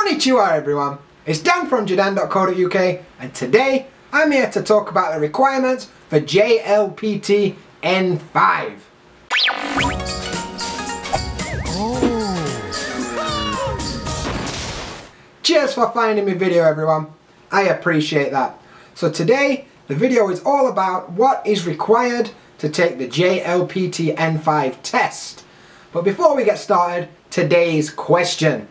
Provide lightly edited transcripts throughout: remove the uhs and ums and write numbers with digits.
Konnichiwa everyone, it's Dan from JaDan.co.uk and today I'm here to talk about the requirements for JLPT N5. Cheers for finding my video everyone, I appreciate that. So today the video is all about what is required to take the JLPT N5 test. But before we get started, today's question.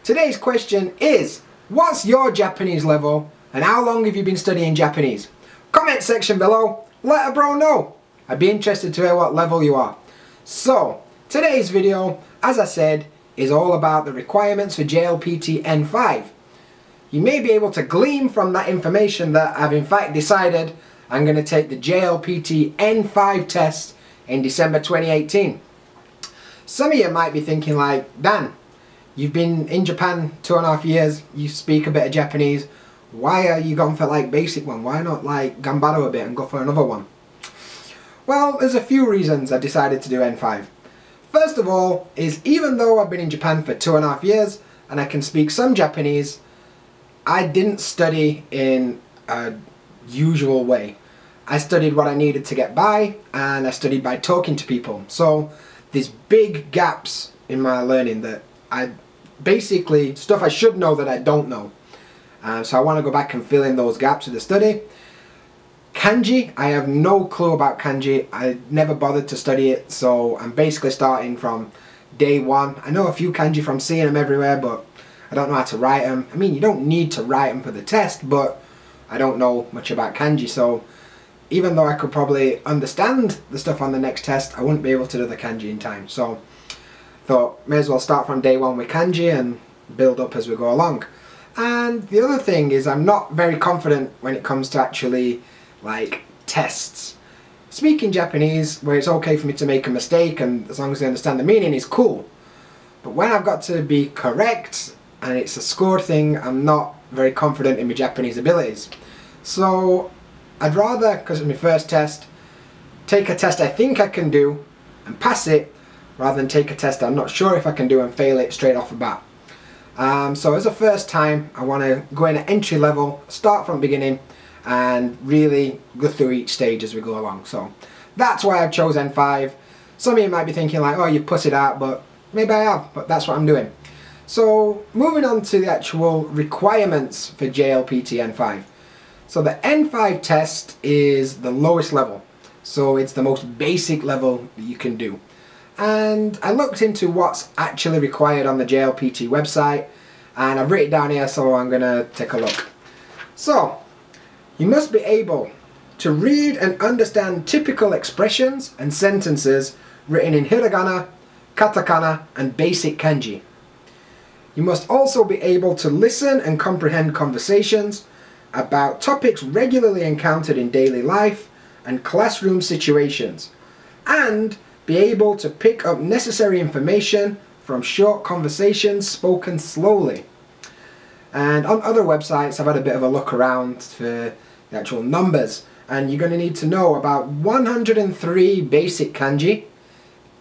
Today's question is, what's your Japanese level and how long have you been studying Japanese? Comment section below, let a bro know. I'd be interested to hear what level you are. So, today's video, as I said, is all about the requirements for JLPT N5. You may be able to glean from that information that I've in fact decided I'm going to take the JLPT N5 test in December 2018. Some of you might be thinking like, Dan, you've been in Japan 2.5 years, you speak a bit of Japanese, why are you going for like basic one? Why not like gambaro a bit and go for another one? Well, there's a few reasons I decided to do N5. First of all is even though I've been in Japan for 2.5 years and I can speak some Japanese, I didn't study in a usual way. I studied what I needed to get by and I studied by talking to people. So there's big gaps in my learning that basically stuff I should know that I don't know. So I want to go back and fill in those gaps with the study. Kanji, I have no clue about kanji. I never bothered to study it, so I'm basically starting from day one. I know a few kanji from seeing them everywhere, but I don't know how to write them. I mean, you don't need to write them for the test, but I don't know much about kanji, so even though I could probably understand the stuff on the next test, I wouldn't be able to do the kanji in time. So thought may as well start from day one with kanji and build up as we go along. And the other thing is I'm not very confident when it comes to actually like tests. Speaking Japanese where it's okay for me to make a mistake and as long as I understand the meaning is cool. But when I've got to be correct and it's a score thing, I'm not very confident in my Japanese abilities. So I'd rather, because it's my first test, take a test I think I can do and pass it rather than take a test I'm not sure if I can do and fail it straight off the bat. So as a first time, I want to go in at entry level, start from the beginning and really go through each stage as we go along. So that's why I chose N5. Some of you might be thinking like, oh, you've put it out, but maybe I have, but that's what I'm doing. So moving on to the actual requirements for JLPT N5. So the N5 test is the lowest level. So it's the most basic level that you can do. And I looked into what's actually required on the JLPT website and I've written it down here, so I'm going to take a look. So, you must be able to read and understand typical expressions and sentences written in hiragana, katakana and basic kanji. You must also be able to listen and comprehend conversations about topics regularly encountered in daily life and classroom situations, and be able to pick up necessary information from short conversations spoken slowly. And on other websites I've had a bit of a look around for the actual numbers, and you're going to need to know about 103 basic kanji,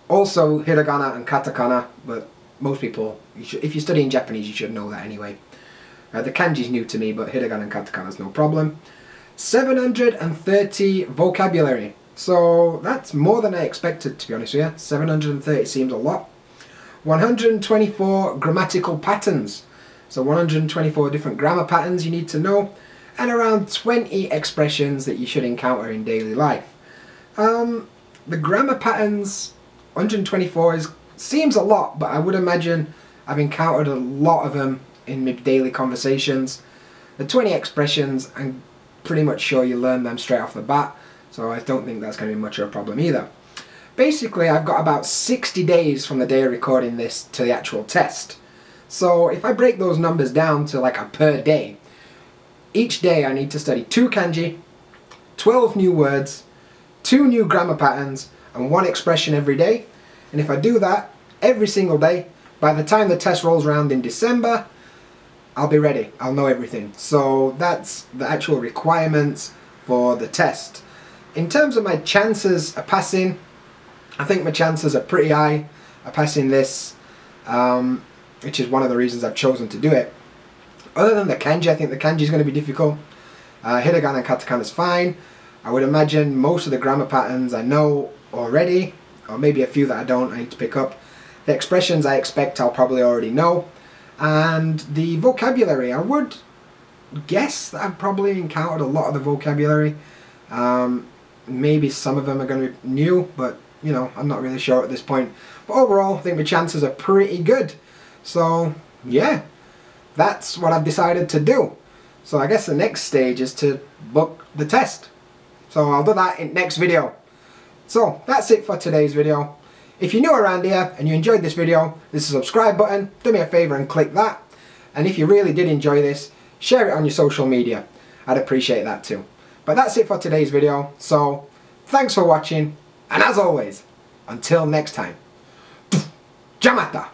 also hiragana and katakana, but most people, if you're studying Japanese you should know that anyway. The kanji is new to me, but hiragana and katakana is no problem. 730 vocabulary. So that's more than I expected, to be honest with you. 730 seems a lot. 124 grammatical patterns. So 124 different grammar patterns you need to know. And around 20 expressions that you should encounter in daily life. The grammar patterns, 124 seems a lot, but I would imagine I've encountered a lot of them in my daily conversations. The 20 expressions, I'm pretty much sure you learn them straight off the bat. So I don't think that's going to be much of a problem either. Basically, I've got about 60 days from the day of recording this to the actual test. So if I break those numbers down to like a per day, each day I need to study 2 kanji, 12 new words, 2 new grammar patterns, and 1 expression every day. And if I do that every single day, by the time the test rolls around in December, I'll be ready. I'll know everything. So that's the actual requirements for the test. In terms of my chances of passing, I think my chances are pretty high of passing this, which is one of the reasons I've chosen to do it. Other than the kanji, I think the kanji is going to be difficult. Hiragana and katakana is fine. I would imagine most of the grammar patterns I know already, or maybe a few that I don't, I need to pick up. The expressions I expect I'll probably already know. And the vocabulary, I would guess that I've probably encountered a lot of the vocabulary. Maybe some of them are going to be new, but you know, I'm not really sure at this point. But overall, I think my chances are pretty good. So yeah, that's what I've decided to do. So I guess the next stage is to book the test. So I'll do that in next video. So that's it for today's video. If you're new around here and you enjoyed this video, there's a subscribe button. Do me a favor and click that. And if you really did enjoy this, share it on your social media. I'd appreciate that too. But that's it for today's video. So thanks for watching. And as always, until next time, Jamata!